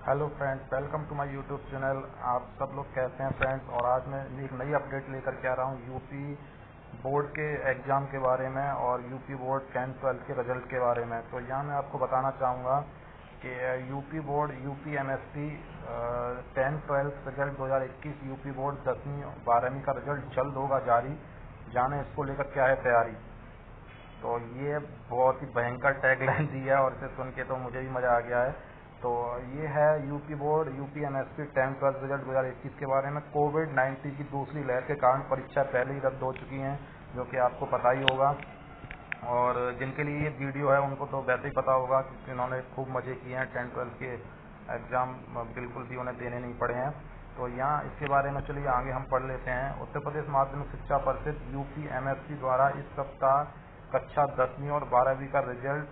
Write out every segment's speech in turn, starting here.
Hello friends, welcome to my YouTube channel. आप सब लोग कैसे हैं फ्रेंड्स? और आज मैं एक नई अपडेट लेकर के आ रहा हूँ यूपी बोर्ड के एग्ज़ाम के बारे में और यूपी बोर्ड 10th-12th के रिजल्ट के बारे में। तो यहाँ मैं आपको बताना चाहूँगा कि UP board UP MSP 10th-12th result 2021 UP board 10वीं 12वीं का रिजल्ट जल्द होगा जारी। जाने इसको लेकर क्या है तैयारी। तो ये बहुत ही भयंकर टैगलाइन दी है और इसे सुन के तो मुझे भी मज़ा आ गया है। तो ये है UP board UP MSP 10th-12th result 2021 के बारे में। कोविड-19 की दूसरी लहर के कारण परीक्षा पहले ही रद्द हो चुकी हैं, जो कि आपको पता ही होगा। और जिनके लिए ये वीडियो है उनको तो वैसे ही पता होगा क्योंकि उन्होंने खूब मज़े किए हैं। 10th-12th के एग्ज़ाम बिल्कुल भी उन्हें देने नहीं पड़े हैं। तो यहाँ इसके बारे में चलिए आगे हम पढ़ लेते हैं। उत्तर प्रदेश माध्यमिक शिक्षा परिषद यूपी एमएसपी द्वारा इस सप्ताह कक्षा 10वीं और 12वीं का रिजल्ट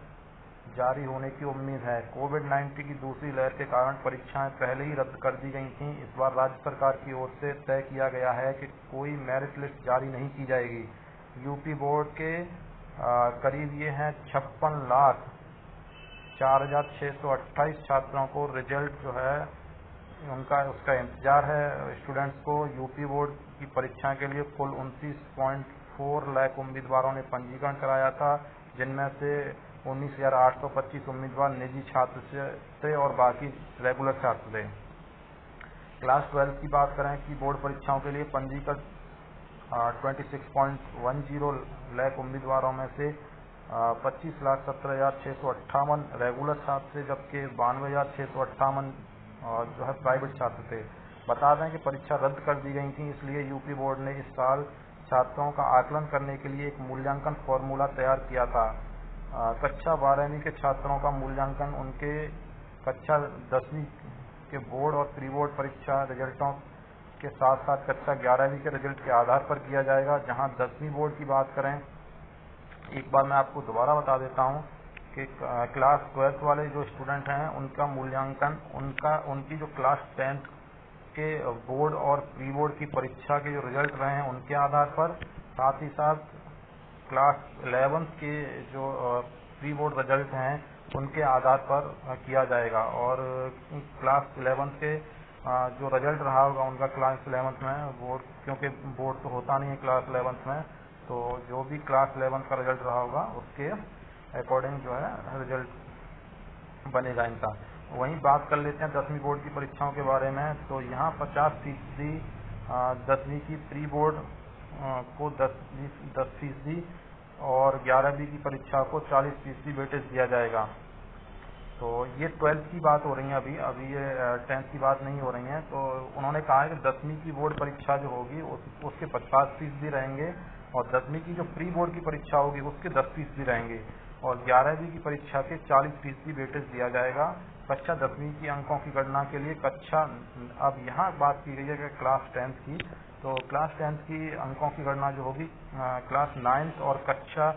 जारी होने की उम्मीद है। कोविड-19 की दूसरी लहर के कारण परीक्षाएं पहले ही रद्द कर दी गई थीं। इस बार राज्य सरकार की ओर से तय किया गया है कि कोई मेरिट लिस्ट जारी नहीं की जाएगी। यूपी बोर्ड के करीब ये हैं 56,04,628 छात्रों को रिजल्ट जो है उसका इंतजार है। स्टूडेंट्स को यूपी बोर्ड की परीक्षा के लिए कुल 29.4 लाख उम्मीदवारों ने पंजीकरण कराया था, जिनमें से 19,825 उम्मीदवार निजी छात्र थे और बाकी रेगुलर छात्र थे। क्लास 12 की बात करें कि बोर्ड परीक्षाओं के लिए पंजीकृत 26.10 लाख उम्मीदवारों में से 25,17,658 रेगुलर छात्र थे, जबकि 92,658 जो है प्राइवेट छात्र थे। बता दें कि परीक्षा रद्द कर दी गई थी, इसलिए यूपी बोर्ड ने इस साल छात्रों का आकलन करने के लिए एक मूल्यांकन फॉर्मूला तैयार किया था। कक्षा 12वीं के छात्रों का मूल्यांकन उनके कक्षा 10वीं के बोर्ड और प्री बोर्ड परीक्षा रिजल्टों के साथ साथ कक्षा 11वीं के रिजल्ट के आधार पर किया जाएगा। जहां 10वीं बोर्ड की बात करें, एक बार मैं आपको दोबारा बता देता हूं कि क्लास 12th वाले जो स्टूडेंट हैं उनका मूल्यांकन उनकी जो क्लास 10th के बोर्ड और प्री बोर्ड की परीक्षा के जो रिजल्ट रहे हैं उनके आधार पर, साथ ही साथ क्लास 11th के जो प्री बोर्ड रिजल्ट हैं उनके आधार पर किया जाएगा। और क्लास 11th के जो रिजल्ट रहा होगा उनका क्लास 11th में बोर्ड, क्योंकि बोर्ड तो होता नहीं है क्लास 11th में, तो जो भी क्लास 11th का रिजल्ट रहा होगा उसके अकॉर्डिंग जो है रिजल्ट बनेगा इनका। वहीं बात कर लेते हैं 10वीं बोर्ड की परीक्षाओं के बारे में। तो यहाँ 50% 10वीं की प्री बोर्ड को 10% और 11वीं की परीक्षा को 40% वेटेज दिया जाएगा। तो ये 12th की बात हो रही है, अभी ये 10th की बात नहीं हो रही है। तो उन्होंने कहा है कि 10वीं की बोर्ड परीक्षा जो होगी उसके 50% रहेंगे और 10वीं की जो प्री बोर्ड की परीक्षा होगी उसके 10% रहेंगे और 11वीं की परीक्षा के 40% वेटेज दिया जाएगा। कक्षा 10वीं की अंकों की गणना के लिए अब यहाँ बात की गई है कि क्लास 10th की, तो क्लास 10th की अंकों की गणना जो होगी क्लास 9th और कक्षा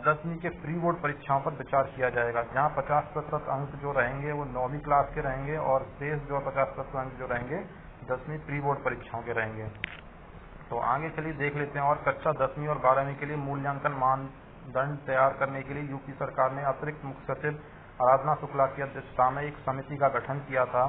10वीं के प्री बोर्ड परीक्षाओं पर विचार किया जाएगा। जहाँ 50% अंक जो रहेंगे वो 9वीं क्लास के रहेंगे और शेष जो 50% अंक जो रहेंगे 10वीं प्री बोर्ड परीक्षाओं के रहेंगे। तो आगे चलिए देख लेते हैं। और कक्षा 10वीं और 12वीं के लिए मूल्यांकन मानदंड तैयार करने के लिए यूपी सरकार ने अतिरिक्त मुख्य सचिव आराधना शुक्ला की अध्यक्षता में एक समिति का गठन किया था।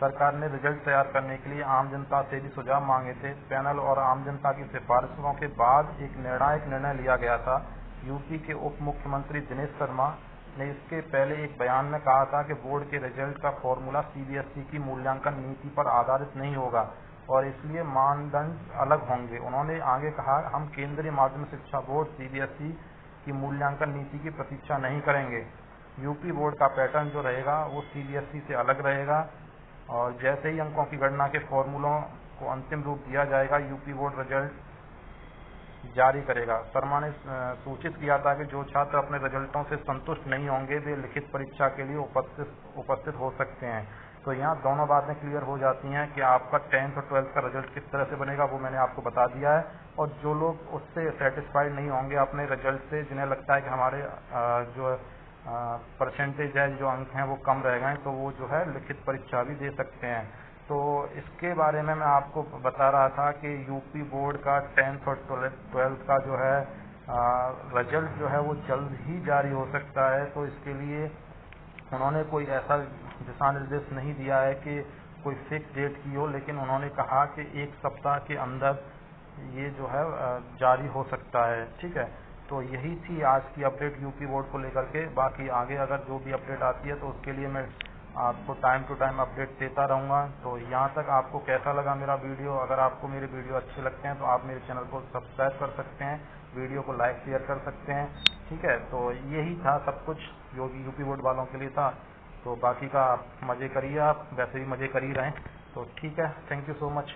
सरकार ने रिजल्ट तैयार करने के लिए आम जनता से भी सुझाव मांगे थे। पैनल और आम जनता की सिफारिशों के बाद एक निर्णायक निर्णय लिया गया था। यूपी के उप मुख्यमंत्री दिनेश शर्मा ने इसके पहले एक बयान में कहा था कि बोर्ड के रिजल्ट का फॉर्मूला सीबीएसई की मूल्यांकन नीति पर आधारित नहीं होगा और इसलिए मानदंड अलग होंगे। उन्होंने आगे कहा, हम केंद्रीय माध्यमिक शिक्षा बोर्ड सीबीएसई की मूल्यांकन नीति की प्रतीक्षा नहीं करेंगे। यूपी बोर्ड का पैटर्न जो रहेगा वो सीबीएसई से अलग रहेगा और जैसे ही अंकों की गणना के फॉर्मूलों को अंतिम रूप दिया जाएगा, यूपी बोर्ड रिजल्ट जारी करेगा। शर्मा ने सूचित किया था कि जो छात्र अपने रिजल्टों से संतुष्ट नहीं होंगे वे लिखित परीक्षा के लिए उपस्थित हो सकते हैं। तो यहाँ दोनों बातें क्लियर हो जाती हैं कि आपका 10th और 12th का रिजल्ट किस तरह से बनेगा वो मैंने आपको बता दिया है। और जो लोग उससे सेटिस्फाइड नहीं होंगे अपने रिजल्ट से, जिन्हें लगता है कि हमारे जो परसेंटेज है, जो अंक हैं वो कम रह गए, तो वो जो है लिखित परीक्षा भी दे सकते हैं। तो इसके बारे में मैं आपको बता रहा था कि यूपी बोर्ड का 10th और 12th का जो है रिजल्ट जो है वो जल्द ही जारी हो सकता है। तो इसके लिए उन्होंने कोई ऐसा दिशा निर्देश नहीं दिया है कि कोई फिक्स डेट की हो, लेकिन उन्होंने कहा कि 1 सप्ताह के अंदर ये जो है जारी हो सकता है। ठीक है, तो यही थी आज की अपडेट यूपी बोर्ड को लेकर के। बाकी आगे अगर जो भी अपडेट आती है तो उसके लिए मैं आपको टाइम टू टाइम अपडेट देता रहूँगा। तो यहाँ तक आपको कैसा लगा मेरा वीडियो? अगर आपको मेरे वीडियो अच्छे लगते हैं तो आप मेरे चैनल को सब्सक्राइब कर सकते हैं, वीडियो को लाइक शेयर कर सकते हैं। ठीक है, तो यही था सब कुछ जो भी यूपी बोर्ड वालों के लिए था। तो बाकी का आप मज़े करिए, आप वैसे भी मज़े कर ही रहें। तो ठीक है, थैंक यू सो मच।